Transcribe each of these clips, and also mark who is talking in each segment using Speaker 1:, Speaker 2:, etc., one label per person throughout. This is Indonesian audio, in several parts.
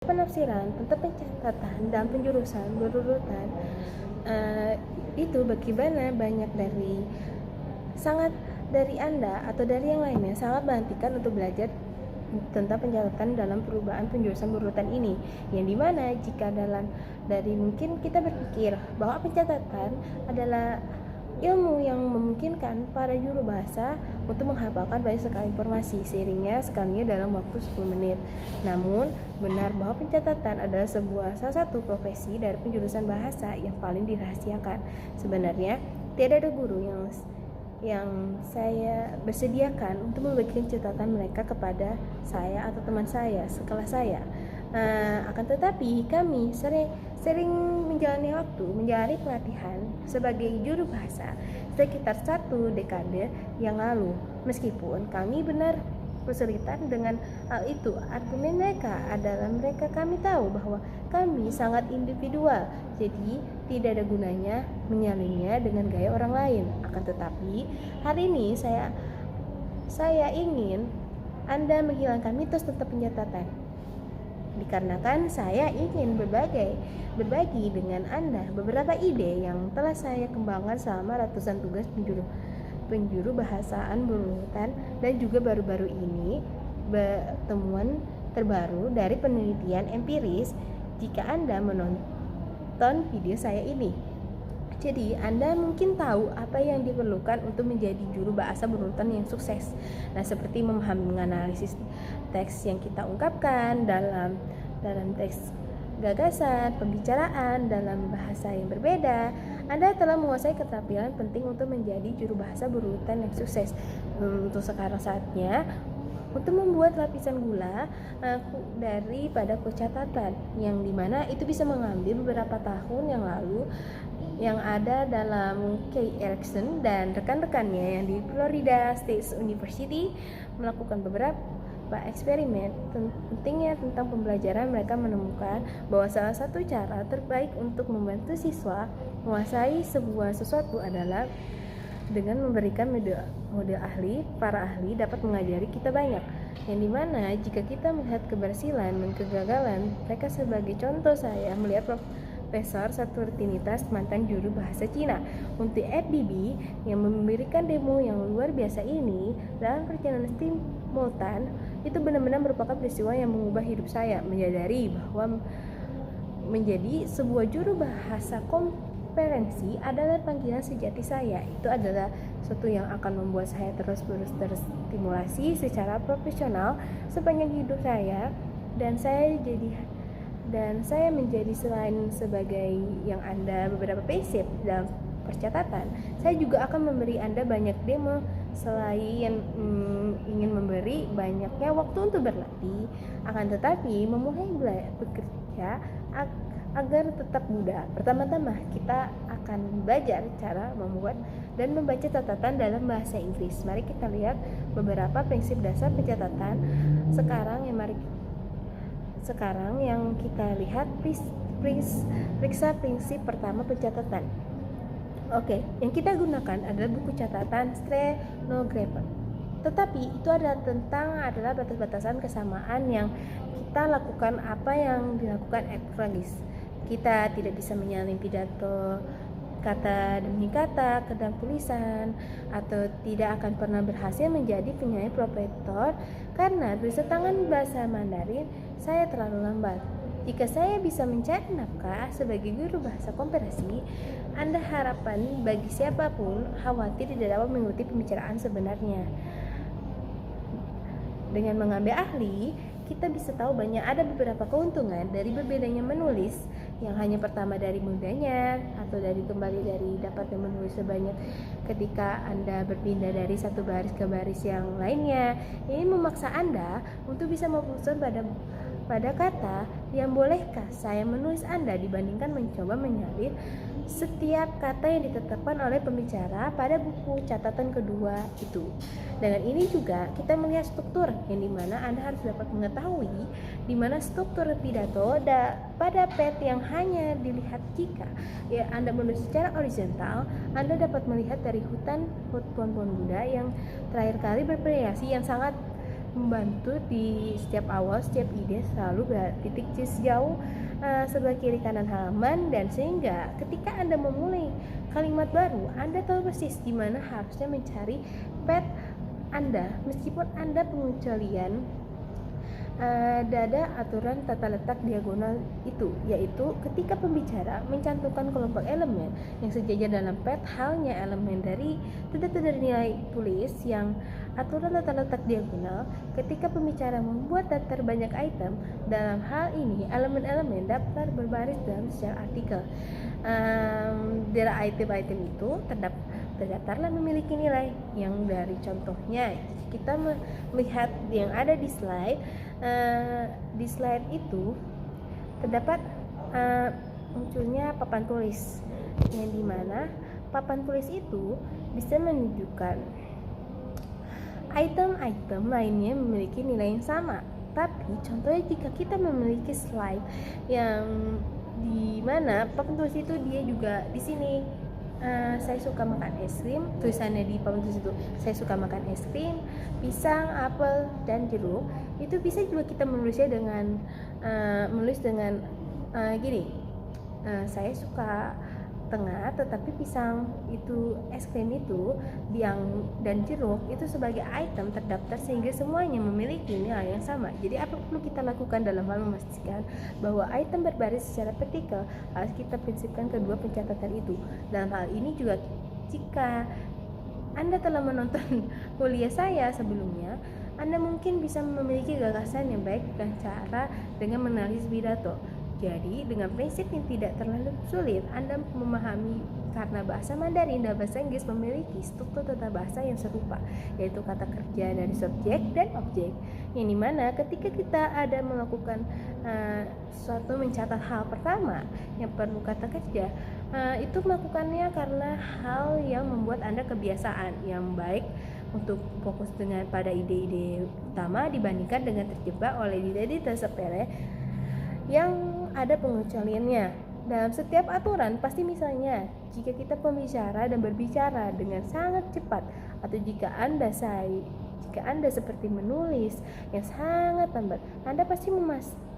Speaker 1: penafsiran tentang pencatatan dan penjurusan berurutan itu bagaimana banyak dari Anda atau dari yang lainnya sangat menantikan untuk belajar tentang pencatatan dalam perubahan penjurusan berurutan ini, yang dimana jika dari mungkin kita berpikir bahwa pencatatan adalah ilmu yang memungkinkan para juru bahasa untuk menghafalkan banyak sekali informasi seiringnya sekalinya dalam waktu 10 menit. Namun, benar bahwa pencatatan adalah salah satu profesi dari penjurusan bahasa yang paling dirahasiakan. Sebenarnya, tidak ada guru yang saya bersediakan untuk membagikan catatan mereka kepada saya atau teman saya sekelas saya. Akan tetapi kami sering menjalani pelatihan sebagai juru bahasa sekitar 1 dekade yang lalu. Meskipun kami benar kesulitan dengan hal itu, argumen kami tahu bahwa kami sangat individual, jadi tidak ada gunanya menyalinnya dengan gaya orang lain. Akan tetapi hari ini saya ingin Anda menghilangkan mitos tentang pencatatan, dikarenakan saya ingin berbagi dengan Anda beberapa ide yang telah saya kembangkan selama ratusan tugas penjuru bahasaan berurutan, dan juga baru-baru ini temuan terbaru dari penelitian empiris jika Anda menonton video saya ini. Jadi Anda mungkin tahu apa yang diperlukan untuk menjadi juru bahasa berurutan yang sukses. Nah, seperti memahami menganalisis teks yang kita ungkapkan dalam teks gagasan, pembicaraan dalam bahasa yang berbeda. Anda telah menguasai keterampilan penting untuk menjadi juru bahasa berurutan yang sukses. Untuk sekarang saatnya untuk membuat lapisan gula daripada catatan, yang dimana itu bisa mengambil beberapa tahun yang lalu yang ada dalam Kay Erikson dan rekan-rekannya yang di Florida State University melakukan beberapa eksperimen pentingnya tentang pembelajaran. Mereka menemukan bahwa salah satu cara terbaik untuk membantu siswa menguasai sesuatu adalah dengan memberikan model ahli. Para ahli dapat mengajari kita banyak, yang dimana jika kita melihat keberhasilan dan kegagalan mereka, sebagai contoh saya melihat Profesor satu rutinitas mantan juru bahasa Cina untuk FBB yang memberikan demo yang luar biasa ini dalam perjalanan simultan. Itu benar-benar merupakan peristiwa yang mengubah hidup saya, menyadari bahwa menjadi sebuah juru bahasa konferensi adalah panggilan sejati saya. Itu adalah sesuatu yang akan membuat saya terus-menerus terstimulasi secara profesional sepanjang hidup saya, dan saya menjadi selain sebagai yang Anda beberapa prinsip dalam percatatan, saya juga akan memberi Anda banyak demo selain ingin memberi banyaknya waktu untuk berlatih. Akan tetapi memulai bekerja agar tetap mudah, pertama-tama kita akan belajar cara membuat dan membaca catatan dalam bahasa Inggris. Mari kita lihat beberapa prinsip dasar pencatatan sekarang yang kita lihat. Periksa prinsip pertama pencatatan. Oke, yang kita gunakan adalah buku catatan stenographer. Tetapi itu adalah batas-batasan kesamaan yang kita lakukan apa yang dilakukan Ekfragis. Kita tidak bisa menyalin pidato kata demi kata ke dalam tulisan, atau tidak akan pernah berhasil menjadi penyanyi profesor karena tulisan tangan bahasa Mandarin saya terlalu lambat. Jika saya bisa mencari nafkah sebagai guru bahasa komparasi, Anda harapan bagi siapapun khawatir tidak dapat mengikuti pembicaraan sebenarnya. Dengan mengambil ahli, kita bisa tahu ada beberapa keuntungan dari berbedanya menulis, yang hanya pertama dari mudahnya, atau dari dapatnya menulis sebanyak ketika Anda berpindah dari satu baris ke baris yang lainnya. Ini memaksa Anda untuk bisa memfokus pada kata yang bolehkah saya menulis Anda, dibandingkan mencoba menyalin setiap kata yang ditetapkan oleh pembicara pada buku catatan kedua itu. Dengan ini juga kita melihat struktur, yang dimana Anda harus dapat mengetahui di mana struktur pidato pada pet yang hanya dilihat jika Anda menulis secara horizontal. Anda dapat melihat dari hutan pohon-pohon Buddha yang terakhir kali bervariasi yang sangat membantu di setiap awal, setiap ide selalu bertitik sejauh sebelah kiri kanan halaman, dan sehingga ketika Anda memulai kalimat baru, Anda tahu persis di mana harusnya mencari pet Anda. Meskipun Anda pengecualian ada aturan tata letak diagonal itu, yaitu ketika pembicara mencantumkan kelompok elemen yang sejajar dalam pet, halnya elemen dari tanda-tanda nilai tulis yang aturan tata letak diagonal. Ketika pembicara membuat daftar banyak item, dalam hal ini elemen-elemen daftar berbaris dalam secara artikel. Dari item-item itu terdaftarlah memiliki nilai yang dari contohnya kita melihat yang ada di slide. Di slide itu terdapat munculnya papan tulis, yang dimana papan tulis itu bisa menunjukkan item-item lainnya memiliki nilai yang sama. Tapi contohnya jika kita memiliki slide yang dimana papan tulis itu dia juga di sini, saya suka makan es krim, tulisannya di papan tulis itu saya suka makan es krim, pisang, apel, dan jeruk. Itu bisa juga kita menulisnya dengan gini, saya suka tengah, tetapi pisang itu, es krim itu, dan jeruk itu sebagai item terdaftar sehingga semuanya memiliki nilai yang sama. Jadi apa perlu kita lakukan dalam hal memastikan bahwa item berbaris secara vertikal? Harus kita prinsipkan kedua pencatatan itu. Dalam hal ini juga, jika Anda telah menonton kuliah saya sebelumnya, Anda mungkin bisa memiliki gagasan yang baik dengan menganalisis pidato. Jadi, dengan prinsip yang tidak terlalu sulit, Anda memahami karena bahasa Mandarin dan bahasa Inggris memiliki struktur tata bahasa yang serupa, yaitu kata kerja dari subjek dan objek. Yang dimana ketika kita ada melakukan suatu mencatat hal pertama yang perlu kata kerja, itu melakukannya karena hal yang membuat Anda kebiasaan yang baik untuk fokus pada ide-ide utama dibandingkan dengan terjebak oleh ide-ide sepele yang ada pengecualiannya. Dalam setiap aturan pasti, misalnya jika kita pembicara dan berbicara dengan sangat cepat, atau jika Anda seperti menulis yang sangat lambat, Anda pasti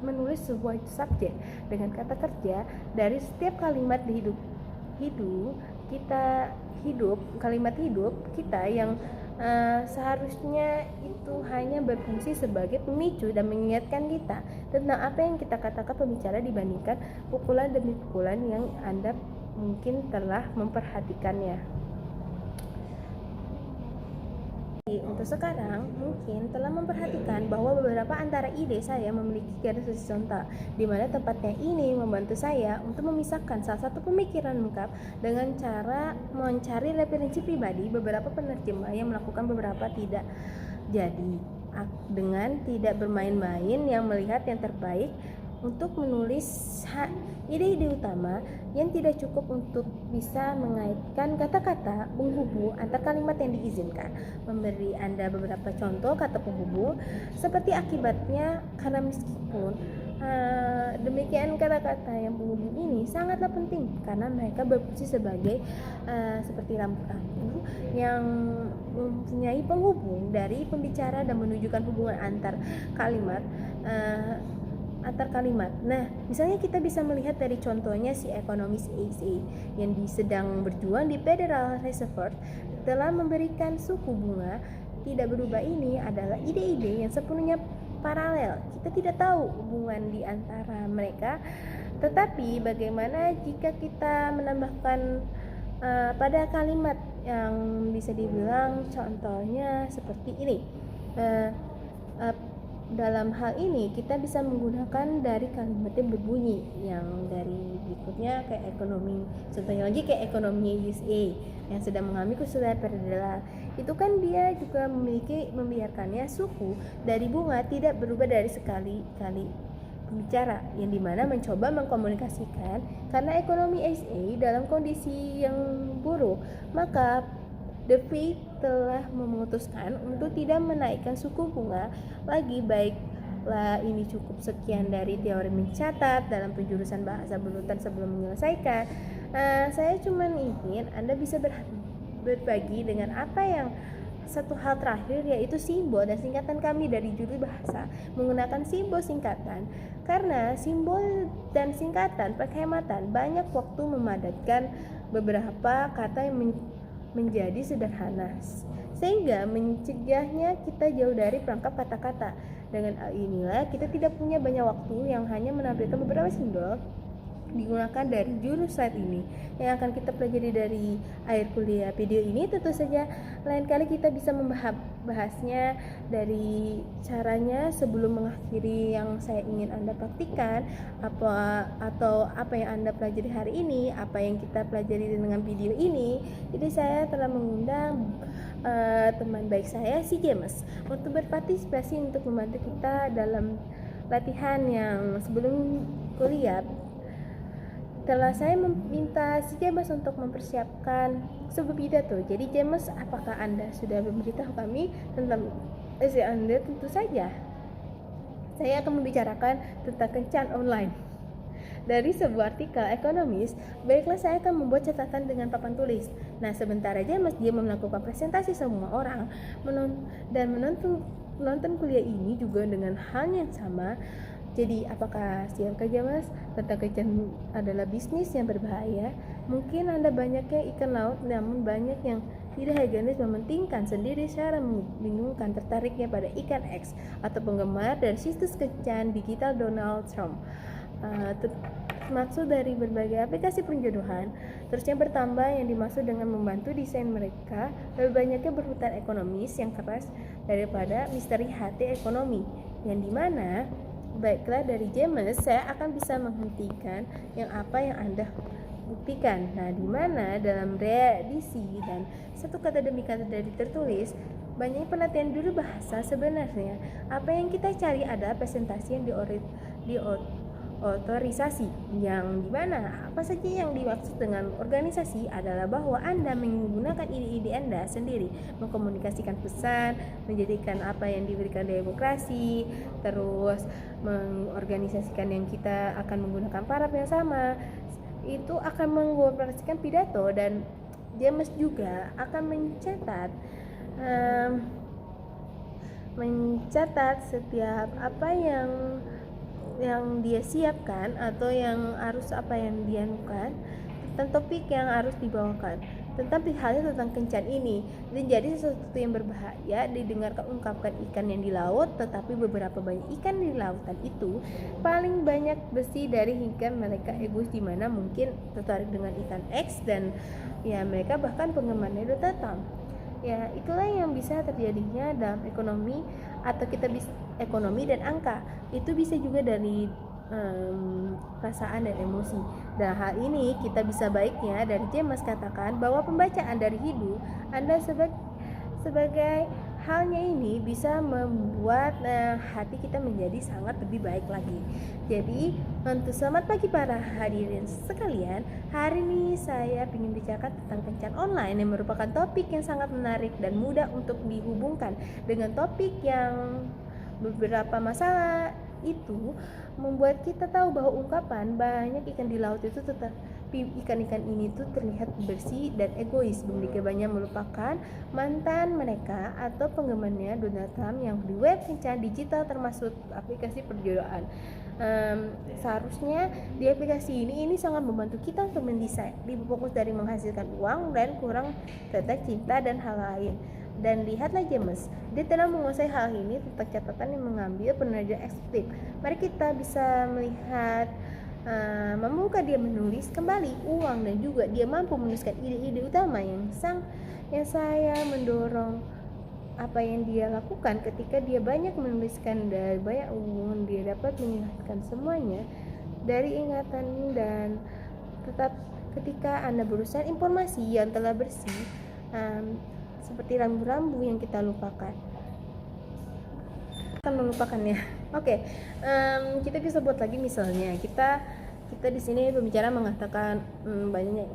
Speaker 1: menulis sebuah subjek dengan kata kerja dari setiap kalimat kalimat hidup kita yang seharusnya itu hanya berfungsi sebagai pemicu dan mengingatkan kita tentang apa yang kita katakan pembicara dibandingkan pukulan demi pukulan yang Anda mungkin telah memperhatikannya. Untuk sekarang mungkin telah memperhatikan bahwa beberapa antara ide saya memiliki garis horizontal, di mana tempatnya ini membantu saya untuk memisahkan salah satu pemikiran lengkap dengan cara mencari referensi pribadi beberapa penerjemah yang melakukan beberapa tidak. Jadi dengan tidak bermain-main yang melihat yang terbaik untuk menulis ide-ide utama yang tidak cukup untuk bisa mengaitkan kata-kata penghubung antar kalimat yang diizinkan. Memberi Anda beberapa contoh kata penghubung seperti akibatnya, karena meskipun demikian kata-kata yang penghubung ini sangatlah penting karena mereka berfungsi sebagai seperti lampu-lampu yang mempunyai penghubung dari pembicara dan menunjukkan hubungan antar kalimat. Nah, misalnya kita bisa melihat dari contohnya si ekonomis ASA yang sedang berjuang di Federal Reserve telah memberikan suku bunga tidak berubah. Ini adalah ide-ide yang sepenuhnya paralel. Kita tidak tahu hubungan di antara mereka, tetapi bagaimana jika kita menambahkan pada kalimat yang bisa dibilang contohnya seperti ini. Dalam hal ini kita bisa menggunakan dari kalimat yang berbunyi yang dari berikutnya kayak ekonomi, contohnya lagi kayak ekonomi USA yang sedang mengalami kesulitan federal. Itu kan dia juga membiarkannya suku dari bunga tidak berubah dari sekali kali pembicara, yang dimana mencoba mengkomunikasikan karena ekonomi USA dalam kondisi yang buruk, maka The Fed telah memutuskan untuk tidak menaikkan suku bunga lagi. Baiklah, ini cukup sekian dari teori mencatat dalam penjurusan bahasa berurutan. Sebelum menyelesaikan, saya cuma ingin Anda bisa berbagi dengan apa yang satu hal terakhir, yaitu simbol dan singkatan kami dari juru bahasa menggunakan simbol singkatan. Karena simbol dan singkatan perkhidmatan banyak waktu memadatkan beberapa kata yang menjadi sederhana, sehingga mencegahnya kita jauh dari perangkap kata-kata. Dengan hal inilah kita tidak punya banyak waktu yang hanya menampilkan beberapa simbol digunakan dari juru slide ini yang akan kita pelajari dari akhir kuliah video ini. Tentu saja lain kali kita bisa membahasnya dari caranya. Sebelum mengakhiri yang saya ingin Anda praktikkan atau apa yang Anda pelajari hari ini, apa yang kita pelajari dengan video ini, jadi saya telah mengundang teman baik saya, si James, untuk berpartisipasi untuk membantu kita dalam latihan yang sebelum kuliah. Telah saya meminta si James untuk mempersiapkan sebuah pidato. Jadi James, apakah Anda sudah memberitahu kami tentang isi Anda? Tentu saja. Saya akan membicarakan tentang kencan online. Dari sebuah artikel ekonomis, baiklah saya akan membuat catatan dengan papan tulis. Nah, sebentar aja Mas dia melakukan presentasi semua orang menonton kuliah ini juga dengan hal yang sama. Jadi apakah siap kerja Mas? Tentang kencan adalah bisnis yang berbahaya. Mungkin Anda banyaknya ikan laut, namun banyak yang tidak higienis mementingkan sendiri secara membingungkan tertariknya pada ikan X atau penggemar dari situs kencan digital Donald Trump. Maksud dari berbagai aplikasi penjodohan terus yang bertambah, yang dimaksud dengan membantu desain mereka lebih banyaknya berhutan ekonomis yang keras daripada misteri hati ekonomi, yang dimana baiklah dari James saya akan bisa menghentikan yang apa yang Anda buktikan. Nah, di mana dalam readisi dan satu kata demi kata dari tertulis banyak penelitian juru bahasa, sebenarnya apa yang kita cari adalah presentasi yang otorisasi, yang dimana apa saja yang dimaksud dengan organisasi adalah bahwa Anda menggunakan ide-ide Anda sendiri, mengkomunikasikan pesan, menjadikan apa yang diberikan demokrasi, terus mengorganisasikan yang kita akan menggunakan paraf yang sama, itu akan mengoperasikan pidato. Dan James juga akan mencatat setiap apa yang dia siapkan atau yang harus apa yang dia lakukan, tentang topik yang harus dibawakan, tentang halnya tentang kencan ini. Dan jadi sesuatu yang berbahaya didengarkan ungkapkan ikan yang di laut, tetapi beberapa banyak ikan di lautan itu paling banyak besi dari ikan mereka egois, di mana mungkin tertarik dengan ikan X dan ya mereka bahkan penggemarnya Donald Trump. Ya, itulah yang bisa terjadinya dalam ekonomi, atau kita bisa ekonomi dan angka. Itu bisa juga dari perasaan dan emosi. Dan hal ini kita bisa baiknya dari James katakan bahwa pembacaan dari hidup Anda sebagai halnya ini bisa membuat hati kita menjadi sangat lebih baik lagi. Jadi untuk selamat pagi para hadirin sekalian, hari ini saya ingin bicarakan tentang kencan online, yang merupakan topik yang sangat menarik dan mudah untuk dihubungkan dengan topik yang beberapa masalah itu membuat kita tahu bahwa ungkapan banyak ikan di laut itu tetapi ikan-ikan ini tuh terlihat bersih dan egois, memiliki banyak melupakan mantan mereka atau penggemarnya Donald Trump yang di web kencan digital termasuk aplikasi perjodohan. Seharusnya di aplikasi ini sangat membantu kita untuk mendesain, lebih fokus dari menghasilkan uang dan kurang tentang cinta dan hal lain. Dan lihatlah James, dia telah menguasai hal ini tentang catatan yang mengambil penerjemah eksekutif. Mari kita bisa melihat membuka dia menulis kembali uang, dan juga dia mampu menuliskan ide-ide utama yang saya mendorong apa yang dia lakukan ketika dia banyak menuliskan dari banyak uang. Dia dapat mengingatkan semuanya dari ingatan, dan tetap ketika Anda berusaha informasi yang telah bersih, seperti rambu-rambu yang kita lupakan akan melupakannya. Oke, kita bisa buat lagi, misalnya kita di sini pembicara mengatakan banyak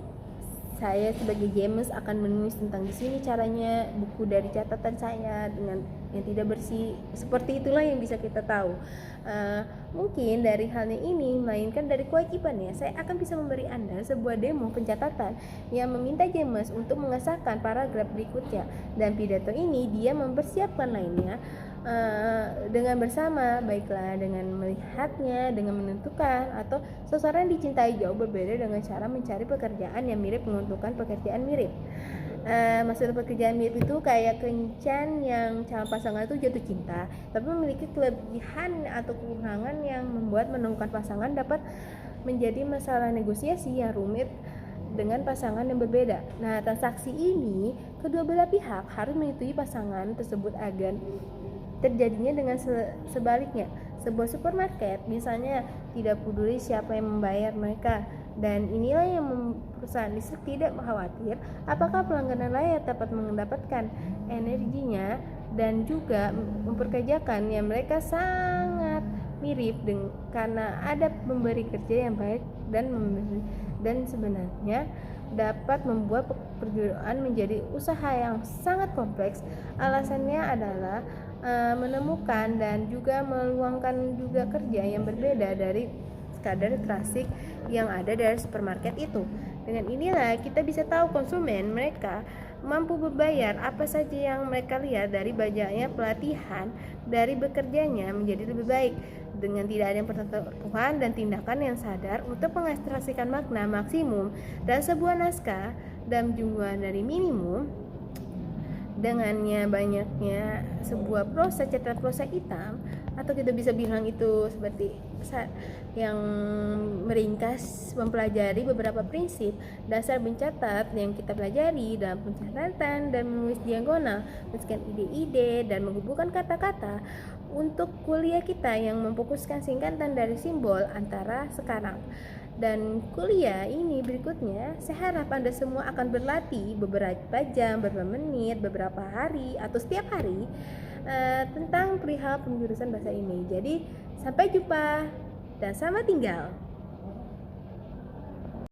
Speaker 1: saya sebagai James akan menulis tentang di sini caranya buku dari catatan saya dengan yang tidak bersih. Seperti itulah yang bisa kita tahu. Mungkin dari halnya ini, melainkan dari kewajibannya, saya akan bisa memberi Anda sebuah demo pencatatan yang meminta James untuk mengesahkan paragraf berikutnya. Dan pidato ini dia mempersiapkan lainnya dengan bersama, baiklah dengan melihatnya, dengan menentukan, atau seseorang dicintai jauh berbeda dengan cara mencari pekerjaan yang mirip menentukan pekerjaan mirip. Maksud pekerjaan mirip itu kayak kencan yang calon pasangan itu jatuh cinta, tapi memiliki kelebihan atau kekurangan yang membuat menemukan pasangan dapat menjadi masalah negosiasi yang rumit dengan pasangan yang berbeda. Nah, transaksi ini kedua belah pihak harus menyetujui pasangan tersebut agar terjadinya dengan sebaliknya. Sebuah supermarket misalnya tidak peduli siapa yang membayar mereka, dan inilah yang perusahaan listrik tidak khawatir apakah pelanggan layak dapat mendapatkan energinya, dan juga memperkerjakan yang mereka sangat mirip karena ada pemberi kerja yang baik dan sebenarnya dapat membuat pekerjaan menjadi usaha yang sangat kompleks. Alasannya adalah menemukan dan juga meluangkan juga kerja yang berbeda dari sekadar klasik yang ada dari supermarket itu. Dengan inilah kita bisa tahu konsumen mereka mampu membayar apa saja yang mereka lihat dari banyaknya pelatihan dari bekerjanya menjadi lebih baik dengan tidak ada pertentuan dan tindakan yang sadar untuk mengekstraksikan makna maksimum dan sebuah naskah dalam jumlah dari minimum. Dengannya banyaknya sebuah prosa catatan prosa hitam, atau kita bisa bilang itu seperti yang meringkas mempelajari beberapa prinsip dasar mencatat yang kita pelajari dalam pencatatan dan menulis diagonal, menuliskan ide-ide dan menghubungkan kata-kata untuk kuliah kita yang memfokuskan singkatan dari simbol antara sekarang. Dan kuliah ini berikutnya, saya harap Anda semua akan berlatih beberapa jam, beberapa menit, beberapa hari, atau setiap hari tentang perihal penjurusan bahasa ini. Jadi, sampai jumpa dan selamat tinggal.